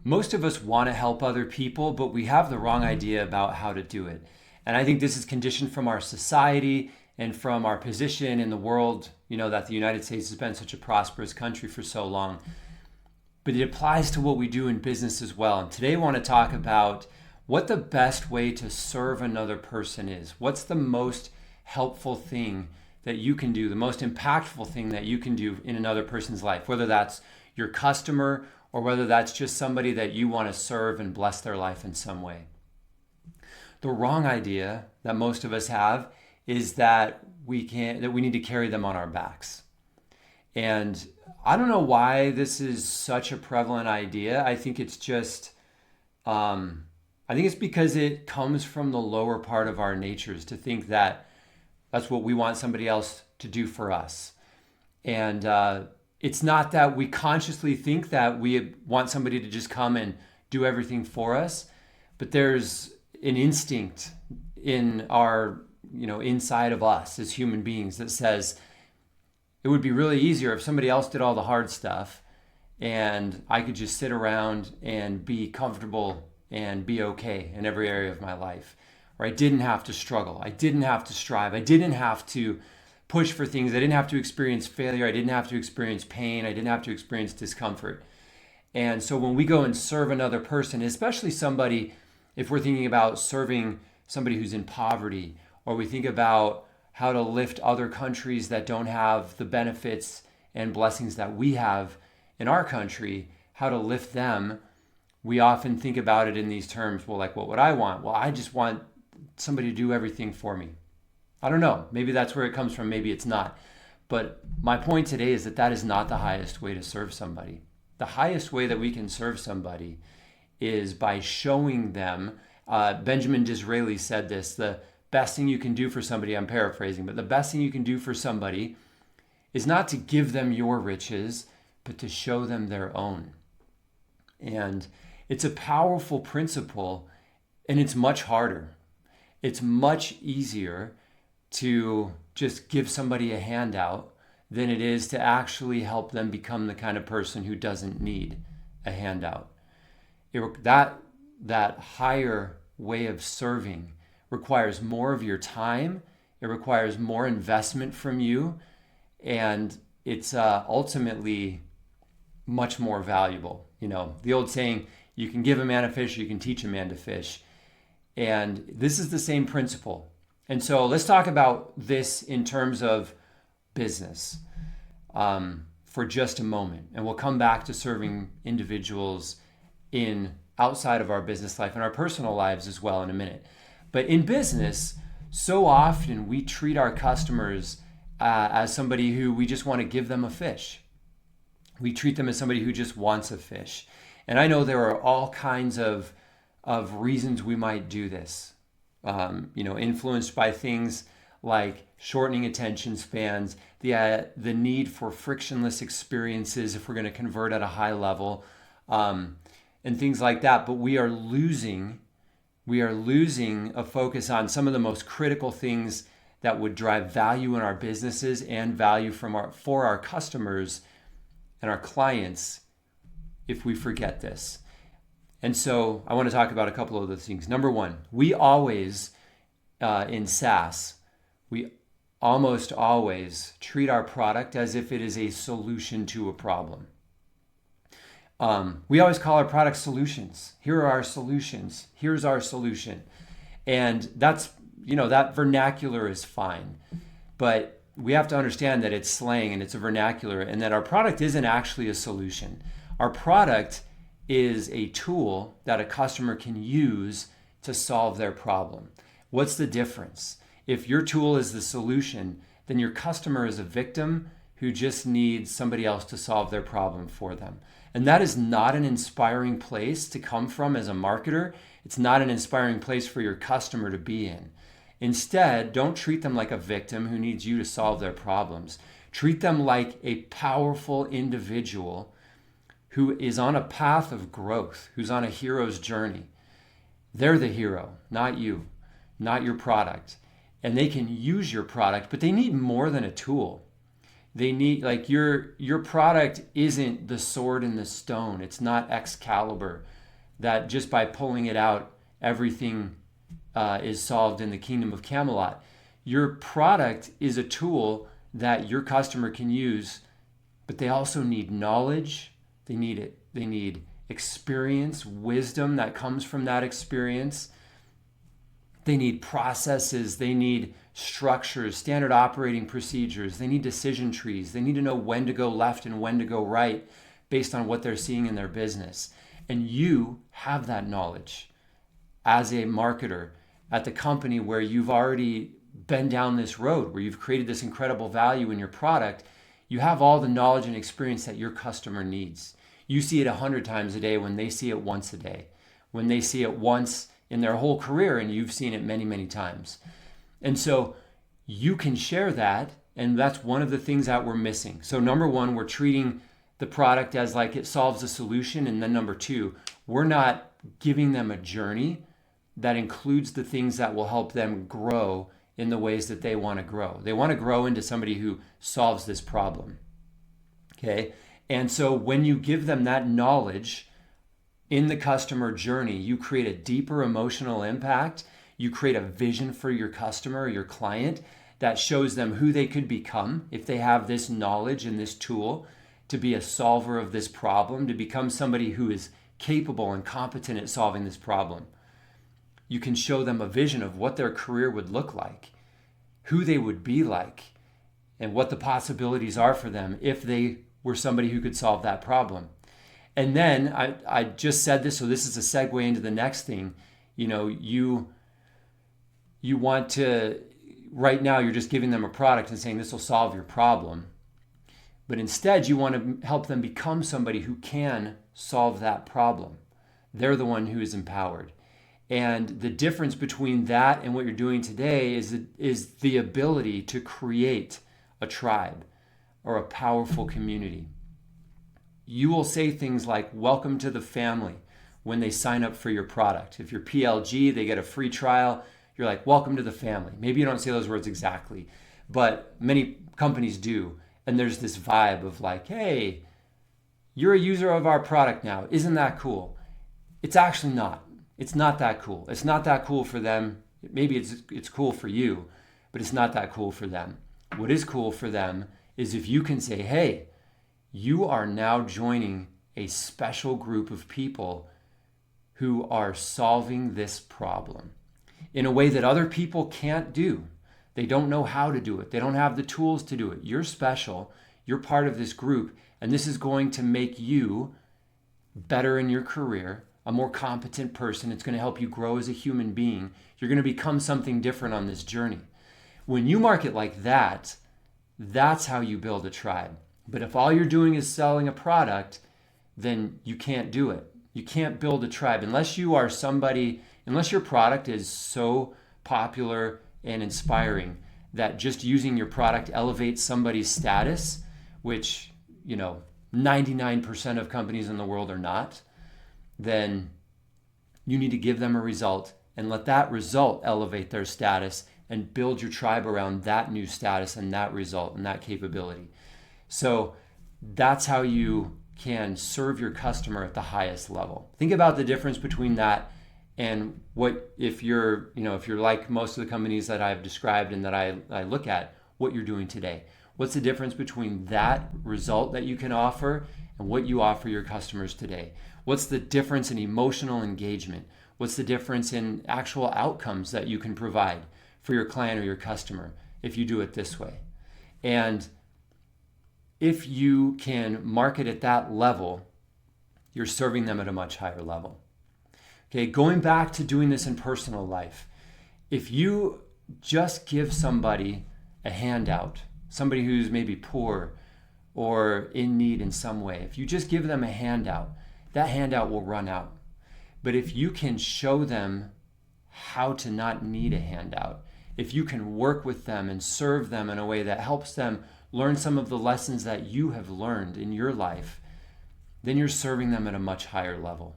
Most of us want to help other people, but we have the wrong idea about how to do it. And I think this is conditioned from our society and from our position in the world, that the United States has been such a prosperous country for so long. But it applies to what we do in business as well. And today I want to talk about what the best way to serve another person is. What's the most helpful thing that you can do, the most impactful thing that you can do in another person's life, whether that's your customer or whether that's just somebody that you want to serve and bless their life in some way. The wrong idea that most of us have is that we need to carry them on our backs. And I don't know why this is such a prevalent idea. I think it's just, I think it's because it comes from the lower part of our natures to think that that's what we want somebody else to do for us. And it's not that we consciously think that we want somebody to just come and do everything for us, but there's an instinct in our, inside of us as human beings that says it would be really easier if somebody else did all the hard stuff and I could just sit around and be comfortable and be okay in every area of my life. Or I didn't have to struggle. I didn't have to strive. I didn't have to push for things. I didn't have to experience failure. I didn't have to experience pain. I didn't have to experience discomfort. And so when we go and serve another person, especially somebody, if we're thinking about serving somebody who's in poverty, or we think about how to lift other countries that don't have the benefits and blessings that we have in our country, how to lift them, we often think about it in these terms. Well, like, what would I want? Well, I just want somebody to do everything for me. I don't know. Maybe that's where it comes from. Maybe it's not. But my point today is that that is not the highest way to serve somebody. The highest way that we can serve somebody is by showing them. Benjamin Disraeli said this, the best thing you can do for somebody, I'm paraphrasing, but the best thing you can do for somebody is not to give them your riches, but to show them their own. And it's a powerful principle, and it's much harder. It's much easier to just give somebody a handout than it is to actually help them become the kind of person who doesn't need a handout. That higher way of serving requires more of your time. It requires more investment from you, and it's ultimately much more valuable. The old saying, you can give a man a fish, you can teach a man to fish. And this is the same principle. And so let's talk about this in terms of business for just a moment. And we'll come back to serving individuals outside of our business life and our personal lives as well in a minute. But in business, so often we treat our customers as somebody who we just want to give them a fish. We treat them as somebody who just wants a fish. And I know there are all kinds of reasons we might do this, influenced by things like shortening attention spans, the need for frictionless experiences if we're going to convert at a high level, and things like that. But we are losing a focus on some of the most critical things that would drive value in our businesses and value for our customers and our clients if we forget this. And so I want to talk about a couple of those things. Number one, we always, in SaaS, we almost always treat our product as if it is a solution to a problem. We always call our product solutions. Here are our solutions. Here's our solution. And that's, that vernacular is fine. But we have to understand that it's slang and it's a vernacular, and that our product isn't actually a solution. Our product is a tool that a customer can use to solve their problem. What's the difference? If your tool is the solution, then your customer is a victim who just needs somebody else to solve their problem for them. And that is not an inspiring place to come from as a marketer. It's not an inspiring place for your customer to be in. Instead, don't treat them like a victim who needs you to solve their problems. Treat them like a powerful individual who is on a path of growth, who's on a hero's journey. They're the hero, not you, not your product. And they can use your product, but they need more than a tool. They need, like, your product isn't the sword and the stone. It's not Excalibur that just by pulling it out, everything is solved in the kingdom of Camelot. Your product is a tool that your customer can use, but they also need knowledge. They need it. They need experience, wisdom that comes from that experience. They need processes. They need structures, standard operating procedures. They need decision trees. They need to know when to go left and when to go right based on what they're seeing in their business. And you have that knowledge as a marketer at the company where you've already been down this road, where you've created this incredible value in your product. You have all the knowledge and experience that your customer needs. You see it 100 times a day when they see it once a day, when they see it once in their whole career, and you've seen it many, many times. And so you can share that, and that's one of the things that we're missing. So number one, we're treating the product as like it solves a solution. And then number two, we're not giving them a journey that includes the things that will help them grow in the ways that they want to grow. They want to grow into somebody who solves this problem. Okay? And so when you give them that knowledge in the customer journey, you create a deeper emotional impact. You create a vision for your customer, your client, that shows them who they could become if they have this knowledge and this tool to be a solver of this problem, to become somebody who is capable and competent at solving this problem. You can show them a vision of what their career would look like, who they would be like, and what the possibilities are for them if they were somebody who could solve that problem. And then I just said this, so this is a segue into the next thing. You know, you want to, right now you're just giving them a product and saying this will solve your problem. But instead you want to help them become somebody who can solve that problem. They're the one who is empowered. And the difference between that and what you're doing today is the ability to create a tribe or a powerful community. You will say things like, welcome to the family, when they sign up for your product. If you're PLG, they get a free trial. You're like, welcome to the family. Maybe you don't say those words exactly, but many companies do. And there's this vibe of like, hey, you're a user of our product now. Isn't that cool? It's actually not. It's not that cool. It's not that cool for them. Maybe it's cool for you, but it's not that cool for them. What is cool for them is if you can say, hey, you are now joining a special group of people who are solving this problem in a way that other people can't do. They don't know how to do it. They don't have the tools to do it. You're special. You're part of this group, and this is going to make you better in your career, a more competent person. It's going to help you grow as a human being. You're going to become something different on this journey. When you market like that, that's how you build a tribe. But if all you're doing is selling a product, then you can't do it. You can't build a tribe unless you are somebody, unless your product is so popular and inspiring that just using your product elevates somebody's status, which, 99% of companies in the world are not, then you need to give them a result and let that result elevate their status and build your tribe around that new status and that result and that capability. So that's how you can serve your customer at the highest level. Think about the difference between that and what, if you're like most of the companies that I've described and that I look at, what you're doing today. What's the difference between that result that you can offer and what you offer your customers today? What's the difference in emotional engagement? What's the difference in actual outcomes that you can provide for your client or your customer if you do it this way? And if you can market at that level, you're serving them at a much higher level. Okay, going back to doing this in personal life, if you just give somebody a handout, somebody who's maybe poor or in need in some way, if you just give them a handout, that handout will run out. But if you can show them how to not need a handout, if you can work with them and serve them in a way that helps them learn some of the lessons that you have learned in your life, then you're serving them at a much higher level.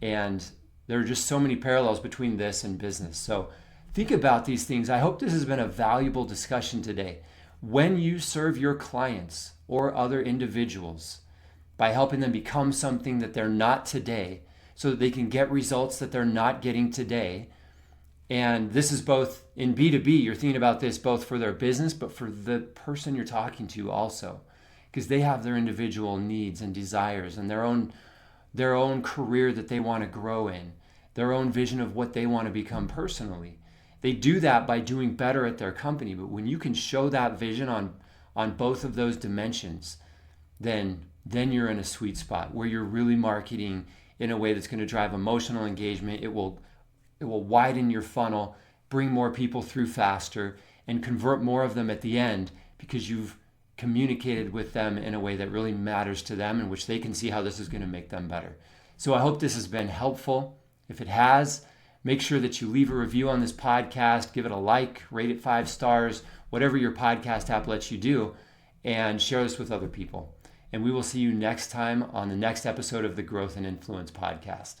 And there are just so many parallels between this and business. So think about these things. I hope this has been a valuable discussion today. When you serve your clients or other individuals by helping them become something that they're not today so that they can get results that they're not getting today, and this is both in B2B, you're thinking about this both for their business, but for the person you're talking to also, because they have their individual needs and desires and their own career that they want to grow in, their own vision of what they want to become personally. They do that by doing better at their company. But when you can show that vision on both of those dimensions, then you're in a sweet spot where you're really marketing in a way that's going to drive emotional engagement. It will widen your funnel, bring more people through faster, and convert more of them at the end because you've communicated with them in a way that really matters to them, in which they can see how this is going to make them better. So I hope this has been helpful. If it has, make sure that you leave a review on this podcast, give it a like, rate it 5 stars, whatever your podcast app lets you do, and share this with other people. And we will see you next time on the next episode of the Growth and Influence podcast.